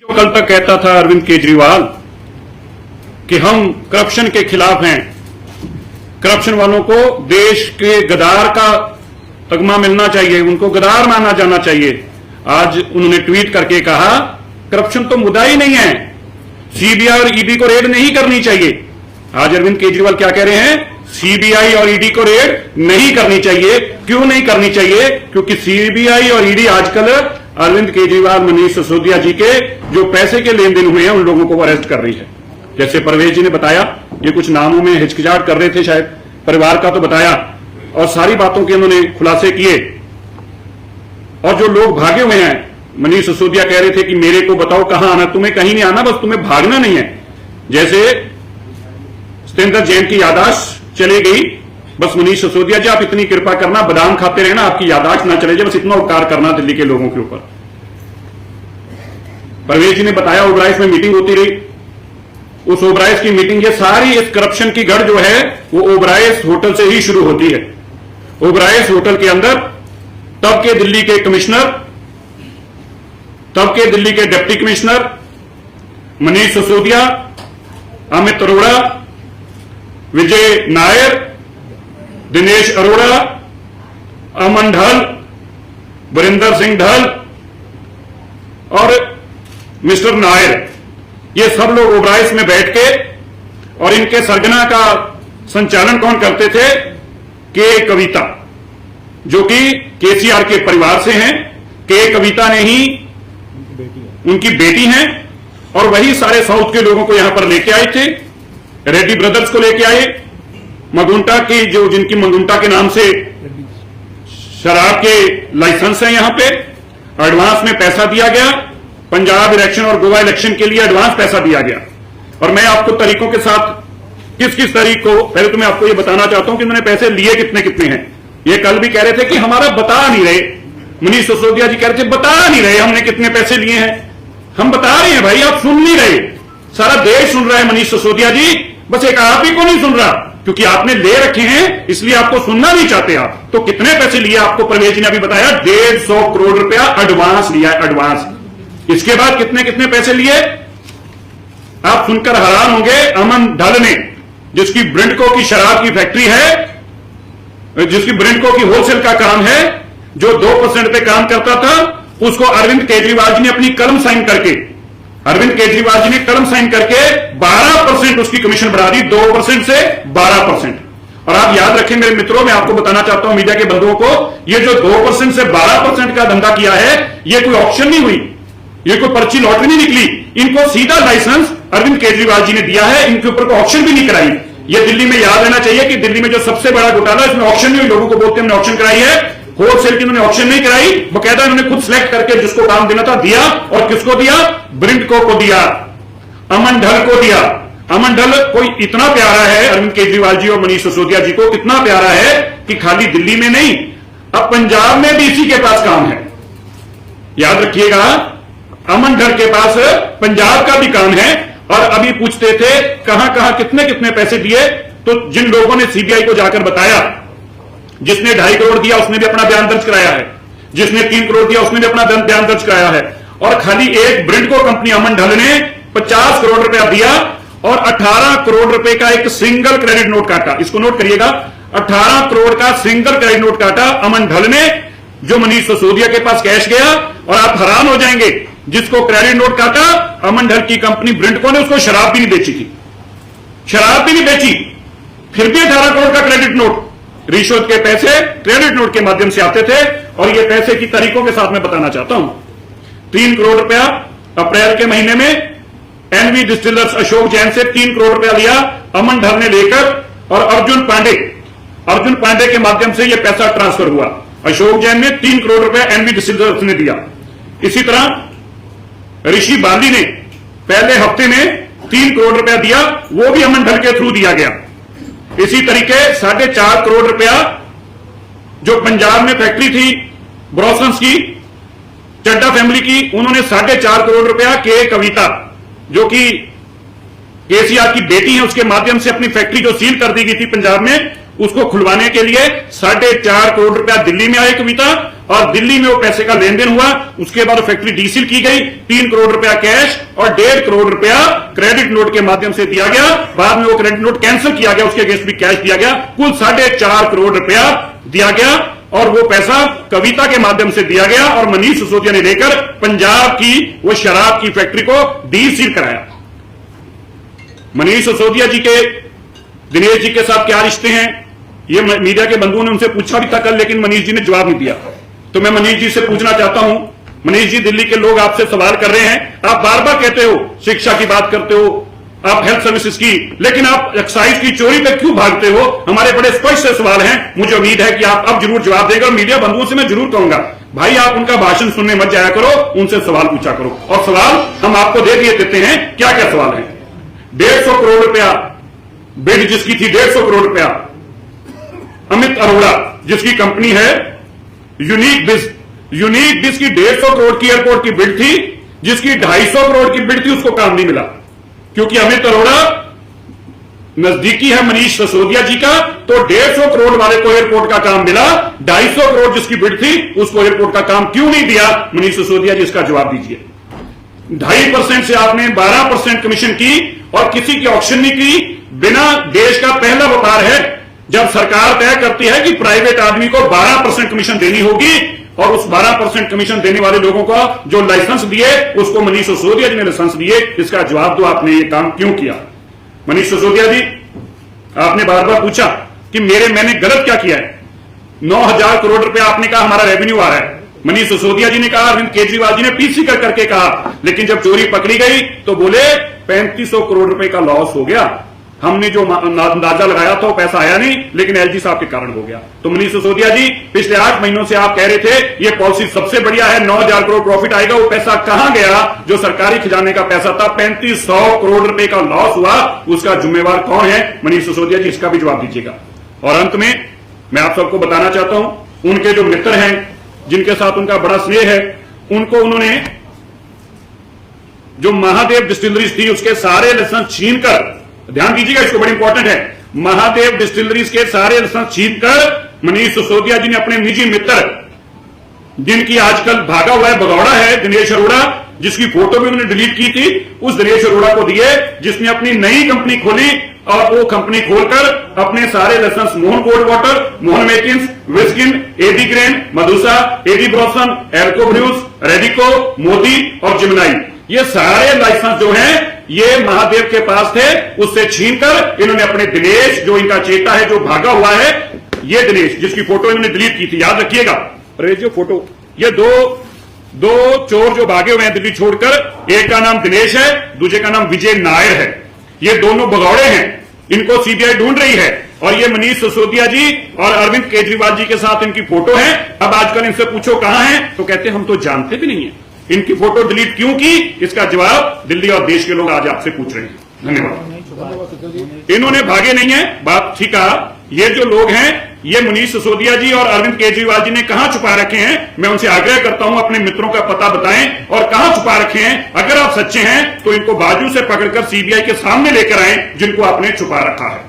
जो कल तक कहता था अरविंद केजरीवाल कि हम करप्शन के खिलाफ हैं, करप्शन वालों को देश के गद्दार का तगमा मिलना चाहिए, उनको गद्दार माना जाना चाहिए। आज उन्होंने ट्वीट करके कहा करप्शन तो मुद्दा ही नहीं है, सीबीआई और ईडी को रेड नहीं करनी चाहिए। आज अरविंद केजरीवाल क्या कह रहे हैं? सीबीआई और ईडी को रेड नहीं करनी चाहिए। क्यों नहीं करनी चाहिए? क्योंकि सीबीआई और ईडी आजकल अरविंद केजरीवाल, मनीष सिसोदिया जी के जो पैसे के लेन देन हुए हैं उन लोगों को अरेस्ट कर रही है। जैसे परवेज जी ने बताया, ये कुछ नामों में हिचकिचाहट कर रहे थे, शायद परिवार का तो बताया और सारी बातों के उन्होंने खुलासे किए। और जो लोग भागे हुए हैं, मनीष सिसोदिया कह रहे थे कि मेरे को बताओ कहां आना, तुम्हें कहीं नहीं आना, बस तुम्हें भागना नहीं है। जैसे सत्येंद्र जैन की याददाश्त चली गई, बस मनीष सिसोदिया जी आप इतनी कृपा करना, बादाम खाते रहना, आपकी याददाश्त ना चले जाए, बस इतना उपकार करना दिल्ली के लोगों के ऊपर। परवेज जी ने बताया ओबराइज में मीटिंग होती रही, उस ओबराइज की मीटिंग, ये सारी इस करप्शन की गढ़ जो है वो ओबराइज होटल से ही शुरू होती है। ओबराइज होटल के अंदर तब के दिल्ली के कमिश्नर, तब के दिल्ली के डिप्टी कमिश्नर मनीष सिसोदिया, अमित अरोड़ा, विजय नायर, दिनेश अरोड़ा, अमन ढल, वरिंदर सिंह ढल और मिस्टर नायर, ये सब लोग ओबराइज में बैठ के, और इनके सरगना का संचालन कौन करते थे? के कविता, जो कि केसीआर के परिवार से हैं। के कविता ने ही उनकी बेटी हैं, और वही सारे साउथ के लोगों को यहां पर लेके आए थे। रेड्डी ब्रदर्स को लेके आए, मगुंटा की, जो जिनकी मगुंटा के नाम से शराब के लाइसेंस हैं, यहां पे एडवांस में पैसा दिया गया। पंजाब इलेक्शन और गोवा इलेक्शन के लिए एडवांस पैसा दिया गया। और मैं आपको तरीकों के साथ किस किस तरीक को, पहले तो मैं आपको ये बताना चाहता हूं कि उन्होंने पैसे लिए कितने कितने हैं। ये कल भी कह रहे थे कि हमारा बता नहीं रहे, मनीष सिसोदिया जी कह रहे थे बता नहीं रहे हमने कितने पैसे लिए हैं। हम बता रहे हैं भाई, आप सुन नहीं रहे, सारा देश सुन रहा है मनीष सिसोदिया जी, बस एक आप ही को नहीं सुन रहा, क्योंकि आपने ले रखे हैं इसलिए आपको सुनना नहीं चाहते आप। तो कितने पैसे लिए आपको परवेज जी ने अभी बताया, 150 करोड़ रुपया एडवांस लिया, एडवांस। इसके बाद कितने कितने पैसे लिए आप सुनकर हैरान होंगे। अमन ढल ने, जिसकी ब्रिंडको की शराब की फैक्ट्री है, जिसकी ब्रिंडको की होलसेल का काम है, जो 2% पे काम करता था, उसको अरविंद केजरीवाल जी ने अपनी कलम साइन करके, अरविंद केजरीवाल जी ने कलम साइन करके 12% उसकी कमीशन बढ़ा दी, 2% से 12%। और आप याद रखें मेरे मित्रों, मैं आपको बताना चाहता हूं मीडिया के बंधुओं को, ये जो 2% से 12% का धंधा किया है, ये कोई ऑक्शन नहीं हुई, ये कोई पर्ची लॉटरी नहीं निकली, इनको सीधा लाइसेंस अरविंद केजरीवाल जी ने दिया है, इनके ऊपर कोई ऑक्शन भी नहीं कराई। ये दिल्ली में याद रहना चाहिए कि दिल्ली में जो सबसे बड़ा घोटाला, इसमें ऑक्शन नहीं हुई, लोगों को बोलते हमने ऑक्शन कराई है, होलसेल की उन्होंने ऑक्शन नहीं कराई, बकायदा उन्होंने खुद सिलेक्ट करके जिसको काम देना था दिया। और किसको दिया? ब्रिंडको को दिया, अमन ढल को दिया। अमन ढल कोई इतना प्यारा है अरविंद केजरीवाल जी और मनीष सिसोदिया जी को, कितना प्यारा है कि खाली दिल्ली में नहीं, अब पंजाब में भी इसी के पास काम है। याद रखिएगा, अमन ढल के पास पंजाब का भी काम है। और अभी पूछते थे कहां कहां कितने कितने पैसे दिए, तो जिन लोगों ने सीबीआई को जाकर बताया, जिसने 2.5 करोड़ दिया उसने भी अपना बयान दर्ज कराया है, जिसने 3 करोड़ दिया उसने भी अपना बयान दर्ज कराया है। और खाली एक ब्रिंडको कंपनी अमन ढल ने 50 करोड़ रुपया दिया और 18 करोड़ रुपए का एक सिंगल क्रेडिट नोट काटा। इसको नोट करिएगा, 18 करोड़ का सिंगल क्रेडिट नोट काटा अमन ढल ने, जो मनीष सिसोदिया के पास कैश गया। और आप हैरान हो जाएंगे, जिसको क्रेडिट नोट काटा अमन ढल की कंपनी ब्रिंडको ने, उसको शराब भी नहीं बेची थी, शराब भी नहीं बेची, फिर भी 18 करोड़ का क्रेडिट नोट, रिश्वत के पैसे क्रेडिट नोट के माध्यम से आते थे। और ये पैसे की तारीखों के साथ मैं बताना चाहता हूं। 3 करोड़ रुपया अप्रैल के महीने में एनवी डिस्टिलर्स अशोक जैन से 3 करोड़ रुपया लिया अमन ढल ने लेकर, और अर्जुन पांडे के माध्यम से यह पैसा ट्रांसफर हुआ। अशोक जैन ने 3 करोड़ रुपया एनवी डिस्टिलर्स ने दिया। इसी तरह ऋषि बाली ने पहले हफ्ते में 3 करोड़ रुपया दिया, वो भी अमन ढल के थ्रू दिया गया। इसी तरीके 4.5 करोड़ रुपया जो पंजाब में फैक्ट्री थी ब्रॉसन्स की, चड्डा फैमिली की, उन्होंने 4.5 करोड़ रुपया के कविता, जो कि केसीआर की बेटी है, उसके माध्यम से अपनी फैक्ट्री जो सील कर दी गई थी पंजाब में, उसको खुलवाने के लिए 4.5 करोड़ रुपया दिल्ली में आए कविता, और दिल्ली में वो पैसे का लेन देन हुआ। उसके बाद फैक्ट्री डीसील की गई, 3 करोड़ रुपया कैश और 1.5 करोड़ रुपया क्रेडिट नोट के माध्यम से दिया गया। बाद में वो क्रेडिट नोट कैंसिल किया गया, उसके अगेंस्ट भी कैश दिया गया। कुल 4.5 करोड़ रुपया दिया गया और वो पैसा कविता के माध्यम से दिया गया और मनीष सिसोदिया ने लेकर पंजाब की वो शराब की फैक्ट्री को डीसील कराया। मनीष सिसोदिया जी के दिनेश जी के साथ क्या रिश्ते हैं, ये मीडिया के बंधुओं ने उनसे पूछा भी था कल, लेकिन मनीष जी ने जवाब नहीं दिया। तो मैं मनीष जी से पूछना चाहता हूं, मनीष जी, दिल्ली के लोग आपसे सवाल कर रहे हैं, आप बार बार कहते हो शिक्षा की बात करते हो, आप हेल्थ सर्विसेज की, लेकिन आप एक्साइज की चोरी पे क्यों भागते हो? हमारे बड़े स्पष्ट से सवाल हैं, मुझे उम्मीद है कि आप अब जरूर जवाब देगा। मीडिया बंधुओं से मैं जरूर कहूंगा, भाई आप उनका भाषण सुनने मत जाया करो, उनसे सवाल पूछा करो। और सवाल हम आपको दे दिए देते हैं, क्या क्या सवाल है। 150 करोड़ रुपया बिड जिसकी थी, 150 करोड़ रुपया अमित अरोड़ा जिसकी कंपनी है यूनिक बिज की 150 करोड़ की एयरपोर्ट की बिड थी, जिसकी 250 करोड़ की बिड थी, उसको काम नहीं मिला क्योंकि अमित अरोड़ा नजदीकी है मनीष सिसोदिया जी का। तो 150 करोड़ वाले को एयरपोर्ट का काम मिला, 250 करोड़ जिसकी बिड थी उसको एयरपोर्ट का काम क्यों नहीं दिया मनीष सिसोदिया जी? इसका जवाब दीजिए। 2.5% से आपने 12% कमीशन की और किसी की ऑक्शन नहीं की। बिना देश का पहला व्यापार है जब सरकार तय करती है कि प्राइवेट आदमी को 12% कमीशन देनी होगी, और उस 12% कमीशन देने वाले लोगों का जो लाइसेंस दिए उसको मनीष सिसोदिया जी ने लाइसेंस दिए। इसका जवाब दो, आपने ये काम क्यों किया? मनीष सिसोदिया जी, आपने बार बार पूछा कि मैंने गलत क्या किया है। 9,000 करोड़ रुपया आपने कहा हमारा रेवेन्यू आ रहा है। मनीष सिसोदिया जी ने कहा, अरविंद केजरीवाल जी ने पीसी करके कहा, लेकिन जब चोरी पकड़ी गई तो बोले 3500 करोड़ रुपए का लॉस हो गया। हमने जो अंदाजा लगाया था वो पैसा आया नहीं, लेकिन एलजी साहब के कारण हो गया। तो मनीष सिसोदिया जी, पिछले 8 महीनों से आप कह रहे थे ये पॉलिसी सबसे बढ़िया है, 9,000 करोड़ प्रॉफिट आएगा, वो पैसा कहां गया? जो सरकारी खजाने का पैसा था, 3500 करोड़ रुपए का लॉस हुआ, उसका जिम्मेवार कौन है? मनीष सिसोदिया जी, इसका भी जवाब दीजिएगा। और अंत में मैं आप सबको बताना चाहता हूं, उनके जो मित्र हैं जिनके साथ उनका बड़ा स्नेह है, उनको उन्होंने जो महादेव डिस्टिलरीज थी उसके सारे लाइसेंस छीनकर, ध्यान दीजिएगा, इसको बड़ी इंपॉर्टेंट है, महादेव डिस्टिलरीज के सारे लाइसेंस छीनकर मनीष सिसोदिया जी ने अपने निजी मित्र, जिनकी आजकल भागा हुआ है भगौड़ा है, दिनेश अरोड़ा, जिसकी फोटो भी उन्होंने डिलीट की थी, उस दिनेश अरोड़ा को दिए, जिसने अपनी नई कंपनी खोली और वो कंपनी खोलकर अपने सारे licence Mohan cold water, Mohan Meakins, विस्किन, एडी ग्रेन, मधुसा, एडी ब्रॉसन, एल्को ब्रूज, रेडिको, मोदी और जिमनाई, ये सारे लाइसेंस जो हैं ये महादेव के पास थे, उससे छीनकर इन्होंने अपने दिनेश, जो इनका चेता है, जो भागा हुआ है, ये दिनेश जिसकी फोटो इन्होंने डिलीट की थी, याद रखिएगा। अरे जो फोटो, ये दो चोर जो भागे हुए हैं दिल्ली छोड़कर, एक का नाम दिनेश है, दूसरे का नाम विजय नायर है। ये दोनों भगौड़े हैं, इनको सीबीआई ढूंढ रही है, और ये मनीष सिसोदिया जी और अरविंद केजरीवाल जी के साथ इनकी फोटो है। अब आजकल इनसे पूछो कहां है, तो कहते हम तो जानते भी नहीं है। इनकी फोटो डिलीट क्यों की, इसका जवाब दिल्ली और देश के लोग आज आपसे पूछ रहे हैं। धन्यवाद। इन्होंने भागे नहीं है, बात ठीक है। ये जो लोग हैं, ये मनीष सिसोदिया जी और अरविंद केजरीवाल जी ने कहां छुपा रखे हैं? मैं उनसे आग्रह करता हूं अपने मित्रों का पता बताएं और कहां छुपा रखे हैं। अगर आप सच्चे हैं तो इनको बाजू से पकड़कर सीबीआई के सामने लेकर आएं, जिनको आपने छुपा रखा है।